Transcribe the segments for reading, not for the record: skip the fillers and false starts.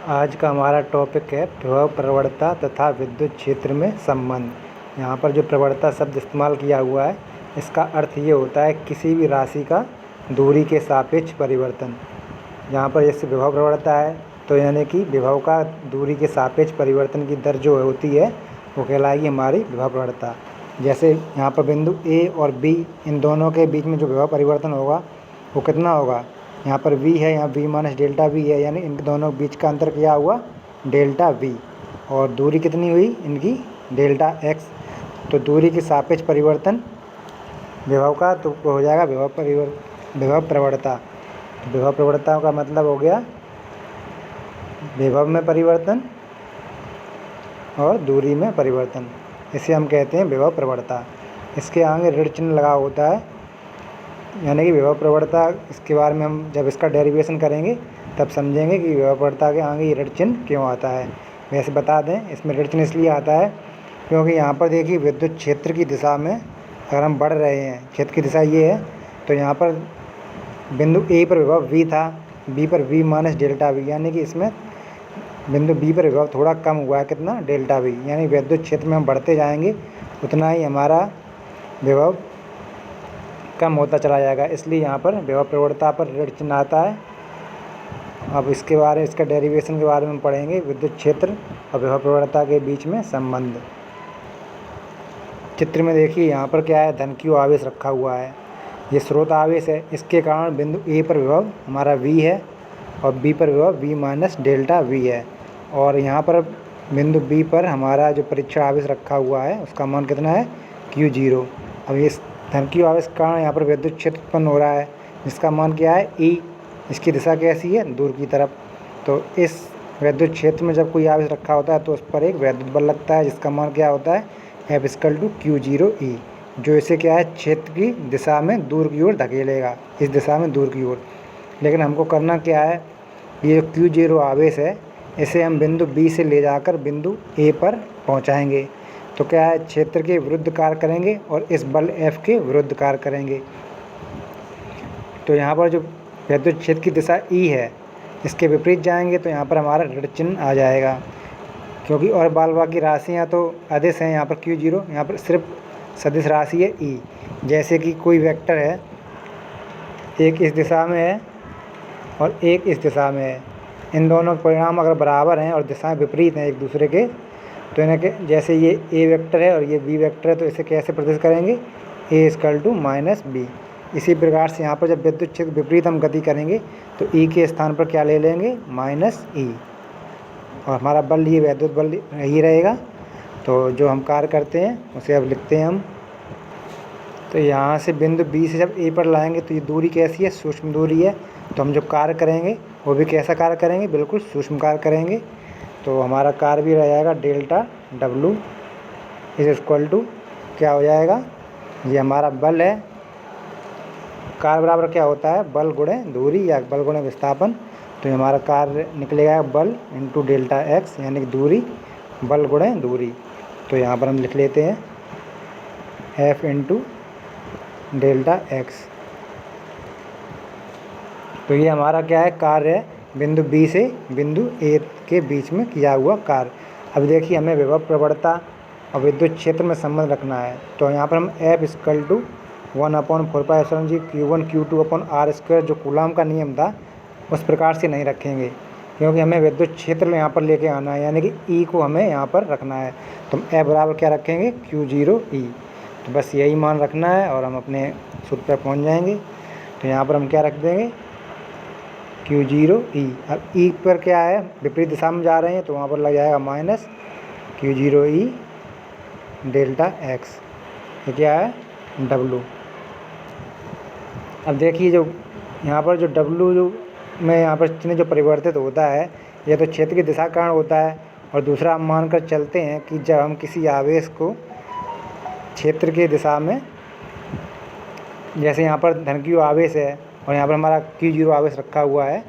आज का हमारा टॉपिक है विभव प्रवणता तथा विद्युत क्षेत्र में संबंध। यहाँ पर जो प्रवणता शब्द इस्तेमाल किया हुआ है, इसका अर्थ ये होता है किसी भी राशि का दूरी के सापेक्ष परिवर्तन। यहाँ पर जैसे विभव प्रवणता है तो यानी कि विभव का दूरी के सापेक्ष परिवर्तन की दर जो होती है वो कहलाएगी हमारी विभव प्रवणता। जैसे यहाँ पर बिंदु ए और बी, इन दोनों के बीच में जो विभव परिवर्तन होगा वो कितना होगा। यहाँ पर v है, यहाँ v माइनस डेल्टा v है, यानी इन दोनों बीच का अंतर क्या हुआ, डेल्टा v। और दूरी कितनी हुई इनकी, डेल्टा x। तो दूरी के सापेक्ष परिवर्तन विभव का तो हो जाएगा विभव प्रवणता। तो विभव प्रवणता का मतलब हो गया विभव में परिवर्तन और दूरी में परिवर्तन, इसे हम कहते हैं विभव प्रवणता। इसके आगे ऋण चिन्ह लगा होता है, यानी कि विभव प्रवणता। इसके बारे में हम जब इसका डेरिवेशन करेंगे तब समझेंगे कि विभव प्रवणता के आगे ऋण चिन्ह क्यों आता है। वैसे बता दें, इसमें ऋण चिन्ह इसलिए आता है क्योंकि यहाँ पर देखिए विद्युत क्षेत्र की दिशा में अगर हम बढ़ रहे हैं, क्षेत्र की दिशा ये है, तो यहाँ पर बिंदु ए पर विभव v था, b पर v माइनस डेल्टा v, यानी कि इसमें बिंदु b पर विभव थोड़ा कम हुआ है, कितना, डेल्टा v। यानी विद्युत क्षेत्र में हम बढ़ते जाएंगे उतना ही हमारा विभव कम होता चला जाएगा, इसलिए यहाँ पर विभव प्रवणता पर ऋण चिन्ह आता है। अब इसका डेरिवेशन के बारे में पढ़ेंगे, विद्युत क्षेत्र और विभव प्रवणता के बीच में संबंध। चित्र में देखिए यहाँ पर क्या है, धन q आवेश रखा हुआ है, ये स्रोत आवेश है। इसके कारण बिंदु a पर विभव हमारा v है और b पर विभव v माइनस डेल्टा v है। और यहाँ पर बिंदु b पर हमारा जो परीक्षण आवेश रखा हुआ है उसका मान कितना है, q0। अब इस धन q आवेश के कारण यहाँ पर विद्युत क्षेत्र उत्पन्न हो रहा है, जिसका मान क्या है, E। इसकी दिशा कैसी है, दूर की तरफ। तो इस विद्युत क्षेत्र में जब कोई आवेश रखा होता है तो उस पर एक विद्युत बल लगता है, जिसका मान क्या होता है, F=Q0E, जो इसे क्या है, क्षेत्र की दिशा में दूर की ओर धकेलेगा, इस दिशा में दूर की ओर। लेकिन हमको करना क्या है, ये जो Q0 आवेश है इसे हम बिंदु B से ले जाकर बिंदु A पर पहुँचाएँगे। तो क्या है, क्षेत्र के विरुद्ध कार्य करेंगे और इस बल F के विरुद्ध कार्य करेंगे। तो यहाँ पर जो विद्युत क्षेत्र की दिशा E है, इसके विपरीत जाएंगे तो यहाँ पर हमारा ऋण चिन्ह आ जाएगा, क्योंकि और बाकी राशियाँ तो अदिश हैं। यहाँ पर Q0, यहाँ पर सिर्फ सदिश राशि है E। जैसे कि कोई वेक्टर है, एक इस दिशा में है और एक इस दिशा में है, इन दोनों के परिणाम अगर बराबर हैं और दिशाएं विपरीत हैं एक दूसरे के, तो इन्हें के जैसे ये a वेक्टर है और ये b वेक्टर है, तो इसे कैसे प्रदर्शित करेंगे, a=-b। इसी प्रकार से यहाँ पर जब विद्युत क्षेत्र विपरीत हम गति करेंगे तो e के स्थान पर क्या ले लेंगे, -e, और हमारा बल, ये विद्युत बल यही रहेगा। तो जो हम कार्य करते हैं उसे अब लिखते हैं हम। तो यहाँ से बिंदु b से जब a पर लाएंगे तो ये दूरी कैसी है, सूक्ष्म दूरी है। तो हम जो कार्य करेंगे वो भी कैसा कार्य करेंगे, बिल्कुल सूक्ष्म कार्य करेंगे। तो हमारा कार्य भी रह जाएगा डेल्टा W = क्या हो जाएगा, ये हमारा बल है। कार्य बराबर क्या होता है, बल गुणे दूरी या बल गुणे विस्थापन। तो ये हमारा कार्य निकलेगा बल इंटू डेल्टा x, यानी कि दूरी बल गुणे दूरी। तो यहाँ पर हम लिख लेते हैं F इंटू डेल्टा x। तो ये हमारा क्या है, कार्य है बिंदु B से बिंदु A के बीच में किया हुआ कार्य। अब देखिए हमें विभव प्रवणता और विद्युत क्षेत्र में संबंध रखना है। तो यहाँ पर हम F=1/4π∗g Q1 Q2/r², जो कूलाम का नियम था उस प्रकार से नहीं रखेंगे, क्योंकि हमें विद्युत क्षेत्र में यहाँ पर लेके आना है, यानी कि E को हमें यहाँ पर रखना है। तो हम F बराबर क्या रखेंगे, Q0E। तो बस यही मान रखना है और हम अपने सूत्र पर पहुँच जाएंगे। तो यहाँ पर हम क्या रख देंगे, Q0E। अब E पर क्या है, विपरीत दिशा में जा रहे हैं तो वहाँ पर लग जाएगा -Q0E डेल्टा x। ये क्या है, W। अब देखिए जो यहाँ पर जो W जो में यहाँ पर चिन्ह जो परिवर्तित होता है, यह तो क्षेत्र की दिशा के कारण होता है। और दूसरा हम मानकर चलते हैं कि जब हम किसी आवेश को क्षेत्र की दिशा में, जैसे यहाँ पर धन q आवेश है और यहाँ पर हमारा Q0 आवेश रखा हुआ है,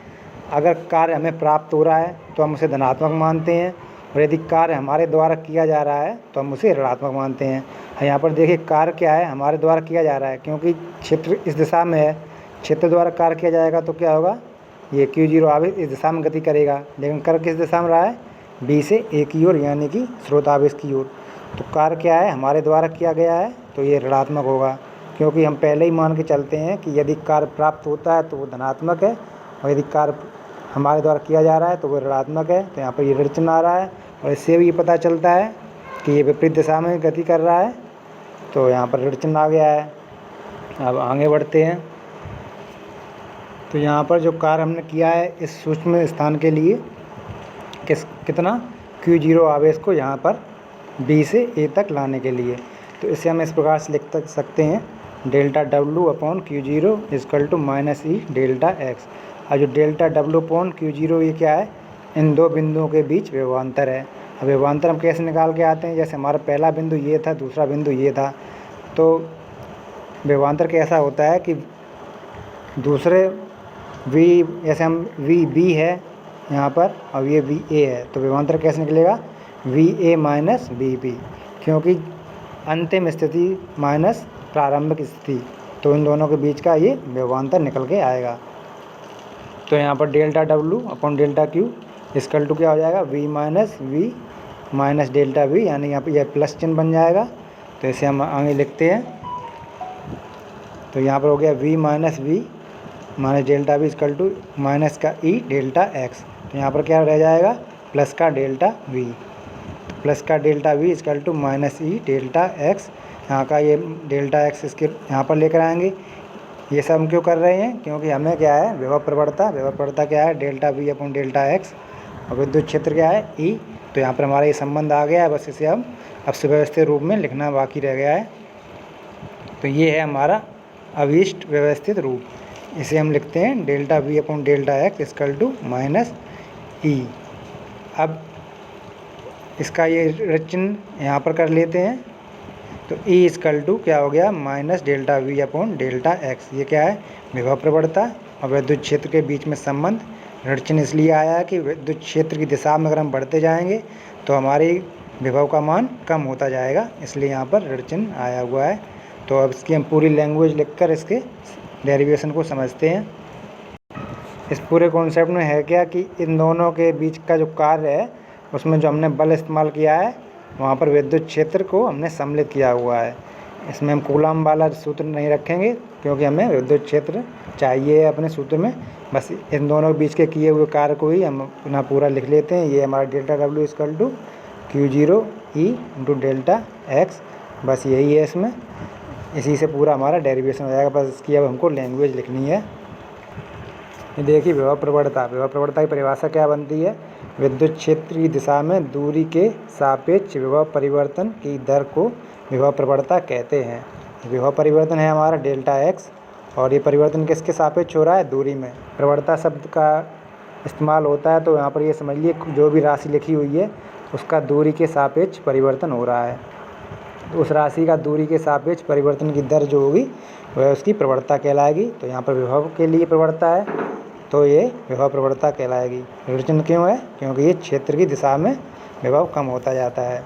अगर कार्य हमें प्राप्त हो रहा है तो हम उसे धनात्मक मानते हैं, और यदि कार्य हमारे द्वारा किया जा रहा है तो हम उसे ऋणात्मक मानते हैं। यहाँ पर देखिए कार्य क्या है, हमारे द्वारा किया जा रहा है, क्योंकि क्षेत्र इस दिशा में है, क्षेत्र द्वारा कार्य किया जाएगा तो क्या होगा, ये Q0 आवेश इस दिशा में गति करेगा, लेकिन कर किस दिशा में रहा है, B से A की ओर, यानी कि स्रोत आवेश की ओर। तो कार्य क्या है हमारे द्वारा किया गया है, तो ये ऋणात्मक होगा, क्योंकि हम पहले ही मान के चलते हैं कि यदि कार्य प्राप्त होता है तो वो धनात्मक है, और यदि कार्य हमारे द्वारा किया जा रहा है तो वो ऋणात्मक है। तो यहाँ पर ये ऋण चिन्ह आ रहा है, और इससे भी ये पता चलता है कि ये विपरीत दिशा में गति कर रहा है, तो यहाँ पर ऋण चिन्ह आ गया है। अब आगे बढ़ते हैं। तो यहाँ पर जो कार्य हमने किया है इस सूक्ष्म स्थान के लिए कितना Q0 आवेश को यहाँ पर B से A तक लाने के लिए, तो इसे हम इस प्रकार से लिख सकते हैं, delta W upon Q0 equal to minus E delta X। और जो डेल्टा W अपॉन Q0 ये क्या है, इन दो बिंदुओं के बीच विभवांतर है। अब विभवांतर हम कैसे निकाल के आते हैं, जैसे हमारा पहला बिंदु ये था, दूसरा बिंदु ये था, तो विभवांतर कैसा होता है कि दूसरे V, जैसे हम VB है यहाँ पर और ये VA है, तो विभवांतर कैसे निकलेगा, VA माइनस VB, क्योंकि अंतिम स्थिति माइनस प्रारंभिक स्थिति, तो इन दोनों के बीच का ये विभवांतर निकल के आएगा। तो यहाँ पर delta W upon delta Q equal to क्या हो जाएगा, V माइनस डेल्टा V, यानी यहाँ पर यह प्लस चिन्ह बन जाएगा। तो इसे हम आगे लिखते हैं, तो यहाँ पर हो गया V minus delta V equal to minus का E डेल्टा X। तो यहाँ पर क्या रह जाएगा, प्लस का डेल्टा V, प्लस का delta V equal to minus E delta X। यहाँ का ये डेल्टा X इसके यहाँ पर लेकर आएंगे। ये सब हम क्यों कर रहे हैं, क्योंकि हमें क्या है, विभव प्रवणता क्या है, delta V upon delta X, और विद्युत क्षेत्र क्या है, E। तो यहाँ पर हमारा ये संबंध आ गया है, बस इसे हम अब सुव्यवस्थित रूप में लिखना बाकी रह गया है। तो ये है हमारा अभीष्ट व्यवस्थित रूप, इसे हम लिखते हैं delta V upon delta X equal to minus E। अब इसका ये ऋण चिन्ह यहाँ पर कर लेते हैं, तो E इसकल टू क्या हो गया, minus delta V upon delta X। ये क्या है, विभव प्रवणता और विद्युत क्षेत्र के बीच में संबंध। ऋण चिन्ह इसलिए आया है कि विद्युत क्षेत्र की दिशा में अगर हम बढ़ते जाएंगे तो हमारी विभव का मान कम होता जाएगा, इसलिए यहाँ पर ऋण चिन्ह आया हुआ है। तो अब इसकी हम पूरी लैंग्वेज लिखकर इसके डेरिवेशन को समझते हैं। इस पूरे कॉन्सेप्ट में है क्या कि इन दोनों के बीच का जो कार्य है उसमें जो हमने बल इस्तेमाल किया है वहाँ पर विद्युत क्षेत्र को हमने सम्मिलित किया हुआ है। इसमें हम कूलम वाला सूत्र नहीं रखेंगे, क्योंकि हमें विद्युत क्षेत्र चाहिए अपने सूत्र में। बस इन दोनों के बीच के किए हुए कार्य को ही हम अपना पूरा लिख लेते हैं। ये हमारा delta W equal to Q0 E into delta X, बस यही है इसमें। इसी से पूरा हमारा डेरिवेशन हो जाएगा, बस इसकी अब हमको लैंग्वेज लिखनी है। ये देखिए विभव प्रवणता की परिभाषा क्या बनती है, विद्युत क्षेत्र की दिशा में दूरी के सापेक्ष विभव परिवर्तन की दर को विभव प्रवणता कहते हैं। विभव परिवर्तन है हमारा डेल्टा X, और ये परिवर्तन किसके सापेक्ष हो रहा है, दूरी में। प्रवणता शब्द का इस्तेमाल होता है, तो यहाँ पर ये समझ लिए जो भी राशि लिखी हुई है उसका दूरी के सापेक्ष परिवर्तन हो रहा है, तो उस राशि का दूरी के सापेक्ष परिवर्तन की दर जो होगी वह उसकी प्रवणता कहलाएगी। तो यहाँ पर विभव के लिए प्रवणता है, तो ये विभव प्रवणता कहलाएगी। ऋण चिन्ह क्यों है, क्योंकि ये क्षेत्र की दिशा में विभव कम होता जाता है।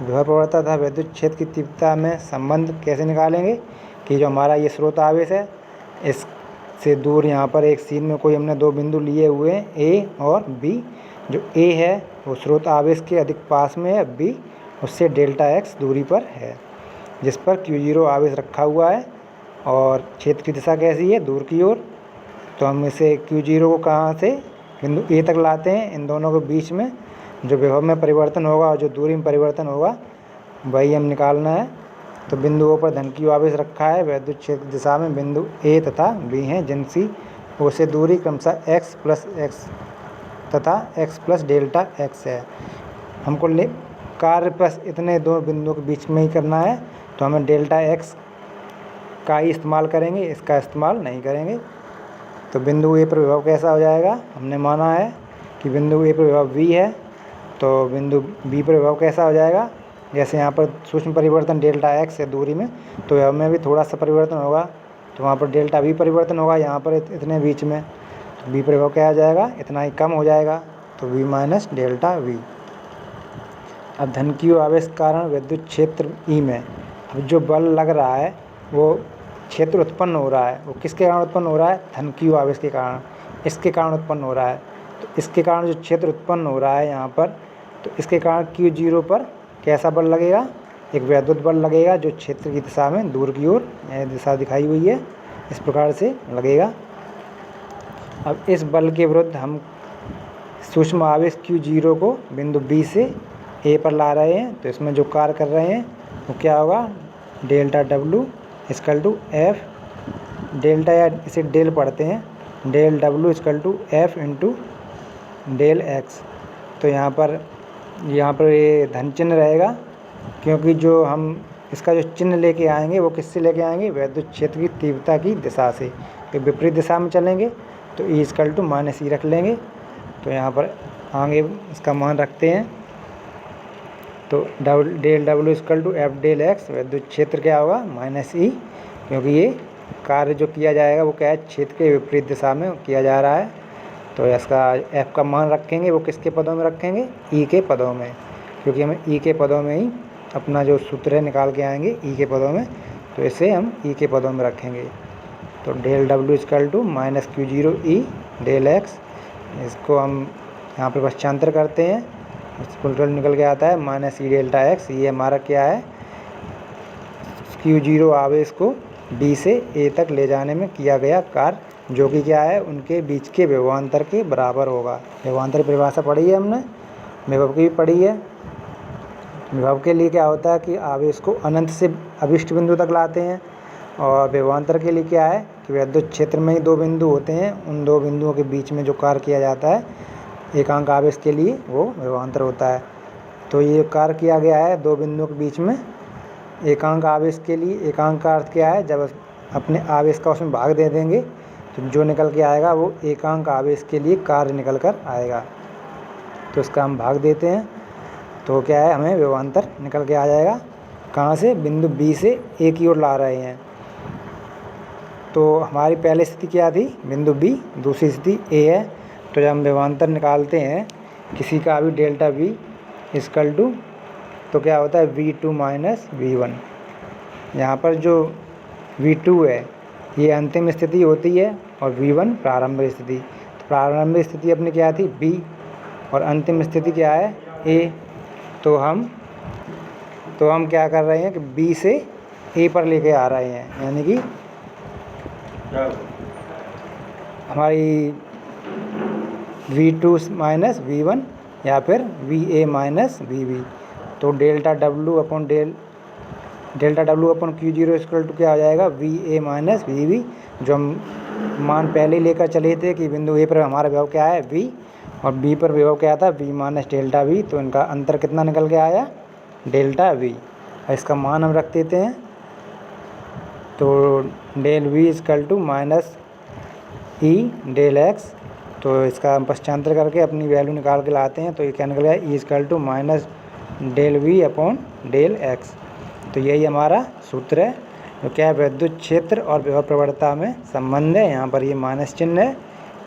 विभव प्रवणता तथा विद्युत क्षेत्र की तीव्रता में संबंध कैसे निकालेंगे कि जो हमारा ये स्रोत आवेश है इससे दूर यहाँ पर एक सीन में कोई हमने दो बिंदु लिए हुए हैं A और B। जो A है वो स्रोत आवेश के अधिक पास में है, B उससे डेल्टा X दूरी पर है, जिस पर Q0 आवेश रखा हुआ है, और क्षेत्र की दिशा कैसी है, दूर की ओर। तो हम इसे Q0 को कहाँ से बिंदु A तक लाते हैं, इन दोनों के बीच में जो विभव में परिवर्तन होगा और जो दूरी में परिवर्तन होगा वही हम निकालना है। तो बिंदु O पर धन Q आवेश रखा है, विद्युत क्षेत्र दिशा में बिंदु A तथा B हैं, जिनकी O से दूरी क्रमशः x प्लस x तथा x प्लस डेल्टा x है। हमको कार्य प्लस इतने दो बिंदुओं के बीच में ही करना है, तो हमें डेल्टा x का ही इस्तेमाल करेंगे, इसका इस्तेमाल नहीं करेंगे। तो बिंदु A पर विभव कैसा हो जाएगा, हमने माना है कि बिंदु A पर विभव V है, तो बिंदु B पर विभव कैसा हो जाएगा, जैसे यहाँ पर सूक्ष्म परिवर्तन डेल्टा x है दूरी में, तो विभव में भी थोड़ा सा परिवर्तन होगा, तो वहाँ पर डेल्टा V परिवर्तन होगा, यहाँ पर इतने बीच में, तो B पर विभव क्या आ जाएगा, इतना ही कम हो जाएगा, तो V माइनस डेल्टा V। अब धन Q आवेश के कारण विद्युत क्षेत्र E में अब जो बल लग रहा है वो क्षेत्र उत्पन्न हो रहा है, वो किसके कारण उत्पन्न हो रहा है, धन Q आवेश के कारण। इसके कारण उत्पन्न हो रहा है। तो इसके कारण जो क्षेत्र उत्पन्न हो रहा है यहाँ पर, तो इसके कारण Q0 पर कैसा बल लगेगा, एक वैद्युत बल लगेगा जो क्षेत्र की दिशा में दूर की ओर दिशा दिखाई हुई है इस प्रकार से लगेगा। अब इस बल के विरुद्ध हम सूक्ष्म आवेश Q0 को बिंदु B से A पर ला रहे हैं, तो इसमें जो कार्य कर रहे हैं वो क्या होगा, delta W equal to F, delta या इसे डेल पढ़ते हैं, del W equal to F into del X। तो यहाँ पर ये धन चिन्ह रहेगा, क्योंकि जो हम इसका जो चिन्ह लेके आएंगे वो किससे लेके आएंगे, वैद्युत क्षेत्र की तीव्रता की दिशा से। तो विपरीत दिशा में चलेंगे तो E इक्वल टू -E रख लेंगे। तो यहाँ पर आगे इसका मान रखते हैं, तो del W equal to F del X, वैद्युत क्षेत्र क्या होगा -E, क्योंकि ये कार्य जो किया जाएगा वो क्या है, क्षेत्र के विपरीत दिशा में किया जा रहा है। तो इसका F का मान रखेंगे वो किसके पदों में रखेंगे, E के पदों में, क्योंकि हमें E के पदों में ही अपना जो सूत्र है निकाल के आएंगे E के पदों में, तो इसे हम E के पदों में रखेंगे। तो del W equal to -Q0E del X, इसको हम यहाँ पर पश्चांतर करते हैं, उल्टा निकल के आता है -E डेल्टा X। ये हमारा क्या है, Q0 आवेश को B से A तक ले जाने में किया गया कार्य, जो कि क्या है, उनके बीच के विभवांतर के बराबर होगा। विभवांतर परिभाषा पढ़ी है हमने, विभव की भी पढ़ी है। विभव के लिए क्या होता है कि आवेश को अनंत से अभिष्ट बिंदु तक लाते हैं, और विभवांतर के लिए क्या है कि वैद्युत क्षेत्र में ही दो बिंदु होते हैं, उन दो बिंदुओं के बीच में जो कार्य किया जाता है एकांक आवेश के लिए वो विभवांतर होता है। तो ये कार्य किया गया है दो बिंदुओं के बीच में एकांक आवेश के लिए। एकांक का अर्थ क्या है, जब अपने आवेश का उसमें भाग दे देंगे तो जो निकल के आएगा वो एकांक आवेश के लिए कार्य निकल कर आएगा। तो इसका हम भाग देते हैं तो क्या है, हमें विभवांतर निकल के आ जाएगा। कहाँ से, बिंदु B से A की ओर ला रहे हैं। तो हमारी पहली स्थिति क्या थी, बिंदु B, दूसरी स्थिति A है। तो जब हम विभवांतर निकालते हैं किसी का भी डेल्टा V इक्वल टू, तो क्या होता है V2 माइनस V1। यहाँ पर जो V2 है ये अंतिम स्थिति होती है और V1 प्रारंभिक स्थिति। तो प्रारंभिक स्थिति अपनी क्या थी, B, और अंतिम स्थिति क्या है, A। तो हम क्या कर रहे हैं कि B से A पर लेके आ रहे हैं, यानी कि हमारी V2 माइनस V1 या फिर VA माइनस VB। तो delta W upon Q0 equal to क्या हो जाएगा, VA माइनस VB। जो हम मान पहले लेकर चले थे कि बिंदु A पर हमारा विभव क्या है, V, और B पर विभव क्या था, V माइनस डेल्टा V। तो इनका अंतर कितना निकल के आया, डेल्टा V। इसका मान हम रख देते हैं, तो del V equal to -E del X। तो इसका हम पश्चांतर करके अपनी वैल्यू निकाल के लाते हैं, तो ये क्या निकल गया, E equal to del V upon del X। तो यही हमारा सूत्र है, जो क्या है, विद्युत क्षेत्र और विभव प्रवणता में संबंध है। यहाँ पर ये माइनस चिन्ह है,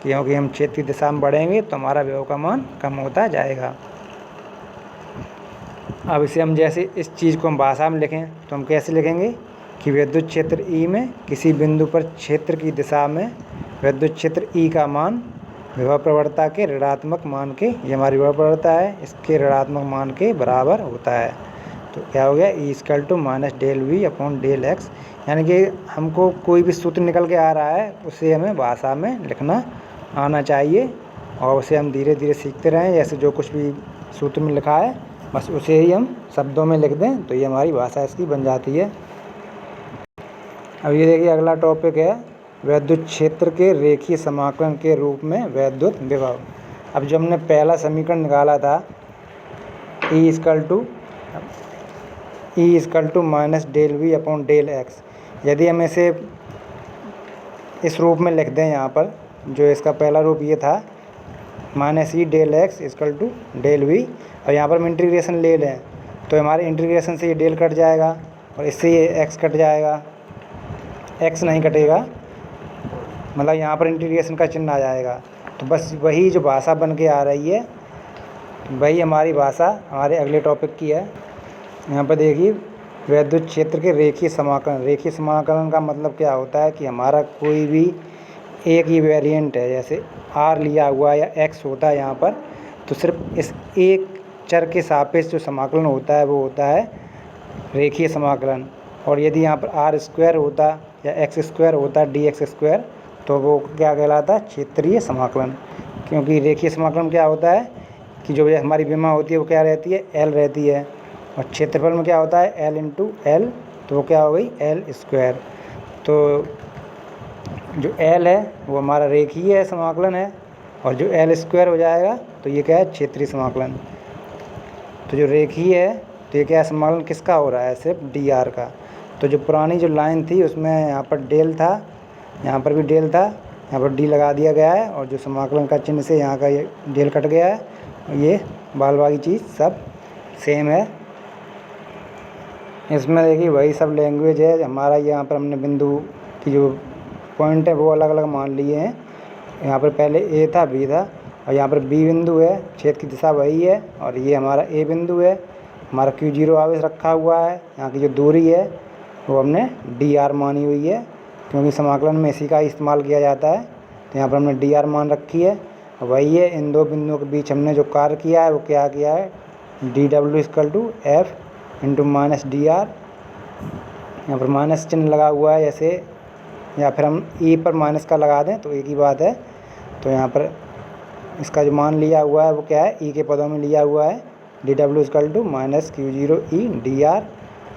क्योंकि हम क्षेत्र की दिशा में बढ़ेंगे तो हमारा विभव का मान कम होता जाएगा। अब इसे हम जैसे इस चीज़ को हम भाषा में लिखें तो हम कैसे लिखेंगे कि विद्युत क्षेत्र E में किसी बिंदु पर क्षेत्र की दिशा में विद्युत क्षेत्र E का मान विभव प्रवणता के ऋणात्मक मान के, ये हमारी विभव प्रवणता है, इसके ऋणात्मक मान के बराबर होता है। तो क्या हो गया, E equal to minus del V upon del X। यानी कि हमको कोई भी सूत्र निकल के आ रहा है उसे हमें भाषा में लिखना आना चाहिए, और उसे हम धीरे धीरे सीखते रहें। जैसे जो कुछ भी सूत्र में लिखा है बस उसे ही हम शब्दों में लिख दें, तो ये हमारी भाषा इसकी बन जाती है। अब ये देखिए अगला टॉपिक है विद्युत क्षेत्र के रेखीय समाकलन के रूप में वैद्युत विभव। अब जो हमने पहला समीकरण निकाला था E equal to minus del V upon del X, यदि हम इसे इस रूप में लिख दें, यहाँ पर जो इसका पहला रूप ये था -E del X equal to del V, और यहाँ पर हम इंटीग्रेशन ले लें तो हमारे इंटीग्रेशन से ये डेल कट जाएगा और इससे ये x कट जाएगा, x नहीं कटेगा, मतलब यहाँ पर इंटीग्रेशन का चिन्ह आ जाएगा। तो बस वही जो भाषा बन के आ रही है वही हमारी भाषा हमारे अगले टॉपिक की है। यहाँ पर देखिए विद्युत क्षेत्र के रेखीय समाकलन। रेखीय समाकलन का मतलब क्या होता है कि हमारा कोई भी एक ही वेरिएंट है, जैसे r लिया हुआ या x होता है यहाँ पर, तो सिर्फ इस एक चर के सापेक्ष जो समाकलन होता है वो होता है रेखीय समाकलन। और यदि यहाँ पर आर स्क्वायर होता या एक्स स्क्वायर होता dx², तो वो क्या कहलाता? क्षेत्रीय समाकलन। क्योंकि रेखीय समाकलन क्या होता है कि जो हमारी विमा होती है वो क्या रहती है? L रहती है, और क्षेत्रफल में क्या होता है? L × L, तो वो क्या हो गई? L²। तो जो L है वो हमारा रेखीय समाकलन है, और जो L² हो जाएगा तो ये क्या है? क्षेत्रीय समाकलन। तो जो रेखीय है तो ये क्या समाकलन किसका हो रहा है? सिर्फ dr का। तो जो पुरानी जो लाइन थी उसमें यहाँ पर डेल था, यहाँ पर भी डेल था, यहाँ पर d लगा दिया गया है, और जो समाकलन का चिन्ह से यहाँ का ये डेल कट गया है, ये बाल बाकी चीज़ सब सेम है। इसमें देखिए वही सब लैंग्वेज है हमारा। यहाँ पर हमने बिंदु की जो पॉइंट है वो अलग अलग मान लिए हैं। यहाँ पर पहले A था, B था, और यहाँ पर B बिंदु है, छेद की दिशा वही है, और ये हमारा A बिंदु है। हमारा Q0 आवेश रखा हुआ है। यहाँ की जो दूरी है वो हमने dr मानी हुई है, क्योंकि समाकलन में इसी का इस्तेमाल किया जाता है। तो यहाँ पर हमने dr मान रखी है। वही है, इन दो बिंदुओं के बीच हमने जो कार्य किया है वो क्या किया है? dw = f × -dr। यहाँ पर माइनस चिन्ह लगा हुआ है जैसे, या फिर हम e पर माइनस का लगा दें तो एक ही बात है। तो यहाँ पर इसका जो मान लिया हुआ है वो क्या है? e के पदों में लिया हुआ है। dw = -Q0e dr,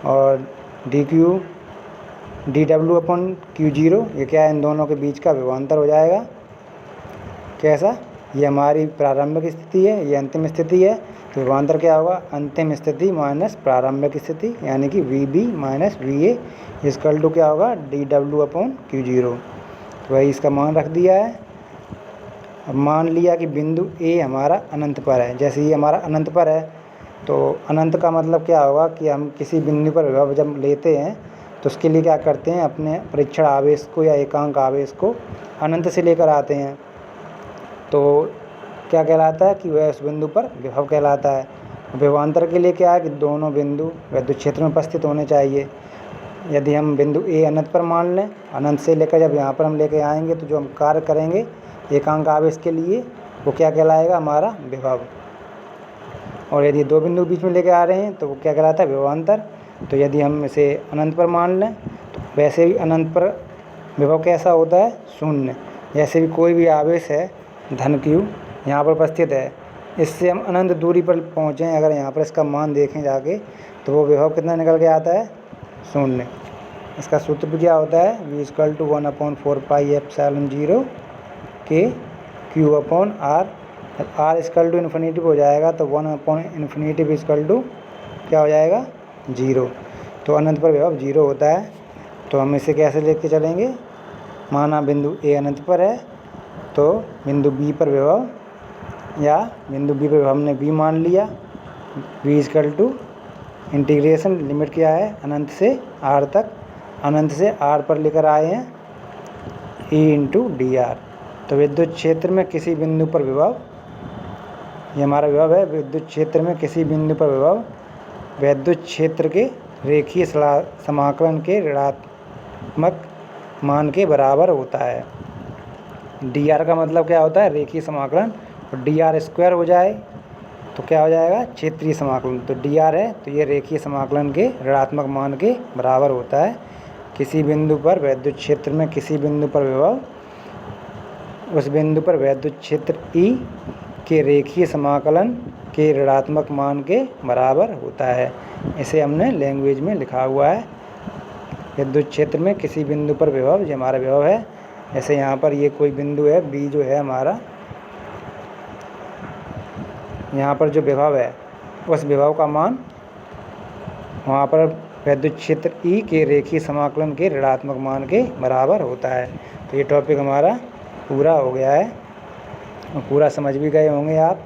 और dw/Q0 ये क्या है? इन दोनों के बीच का विभवांतर हो जाएगा। कैसा? ये हमारी प्रारंभिक स्थिति है, ये अंतिम स्थिति है। तो विभवांतर क्या होगा? अंतिम स्थिति माइनस प्रारंभिक स्थिति, यानी कि VB - VA = क्या होगा? dw/Q0। तो वही इसका मान रख दिया है। अब मान लिया कि बिंदु A हमारा अनंत पर है। जैसे ये हमारा अनंत पर है, तो अनंत का मतलब क्या होगा कि हम किसी बिंदु पर विभव जब लेते हैं तो उसके लिए क्या करते हैं? अपने परीक्षण आवेश को या एकांक आवेश को अनंत से लेकर आते हैं। तो क्या कहलाता है कि वह उस बिंदु पर विभव कहलाता है। विभवांतर के लिए क्या है कि दोनों बिंदु विद्युत क्षेत्र में उपस्थित होने चाहिए। यदि हम बिंदु A अनंत पर मान लें, अनंत से लेकर जब यहाँ पर हम लेके आएंगे तो जो हम कार्य करेंगे एकांक आवेश के लिए वो क्या कहलाएगा? हमारा विभव। और यदि दो बिंदु बीच में लेके आ रहे हैं तो वो क्या कहलाता है? विभवांतर। तो यदि हम इसे अनंत पर मान लें तो वैसे भी अनंत पर विभव कैसा होता है? शून्य। जैसे भी कोई भी आवेश है धन Q यहाँ पर उपस्थित है, इससे हम अनंत दूरी पर पहुँचें, अगर यहाँ पर इसका मान देखें जाके तो वो विभव कितना निकल के आता है? शून्य। इसका सूत्र भी क्या होता है? V = 1/4πε0 के Q/R। जब R =∞ हो जाएगा तो 1/∞ क्या हो जाएगा? 0। तो अनंत पर विभव 0 होता है। तो हम इसे कैसे लेके चलेंगे? माना बिंदु A अनंत पर है, तो बिंदु B पर विभव, या बिंदु B पर हमने B मान लिया। V = इंटीग्रेशन, लिमिट क्या है? अनंत से R तक, अनंत से R पर लेकर आए हैं E × dr। तो विद्युत क्षेत्र में किसी बिंदु पर विभव, ये हमारा विभव है। विद्युत क्षेत्र में किसी बिंदु पर विभव विद्युत क्षेत्र के रेखीय समाकलन के ऋणात्मक मान के बराबर होता है। dr का मतलब क्या होता है? रेखीय समाकलन। और dr² हो जाए तो क्या हो जाएगा? क्षेत्रीय समाकलन। तो dr है तो ये रेखीय समाकलन के ऋणात्मक मान के बराबर होता है। किसी बिंदु पर विद्युत क्षेत्र में किसी बिंदु पर विभव उस बिंदु पर विद्युत क्षेत्र E के रेखीय समाकलन के ऋणात्मक मान के बराबर होता है। इसे हमने लैंग्वेज में लिखा हुआ है। विद्युत क्षेत्र में किसी बिंदु पर विभव, ये हमारा विभव है। जैसे यहाँ पर ये कोई बिंदु है B जो है हमारा, यहाँ पर जो विभव है उस विभव का मान वहाँ पर विद्युत क्षेत्र E के रेखीय समाकलन के ऋणात्मक मान के बराबर होता है। तो ये टॉपिक हमारा पूरा हो गया है, पूरा समझ भी गए होंगे आप।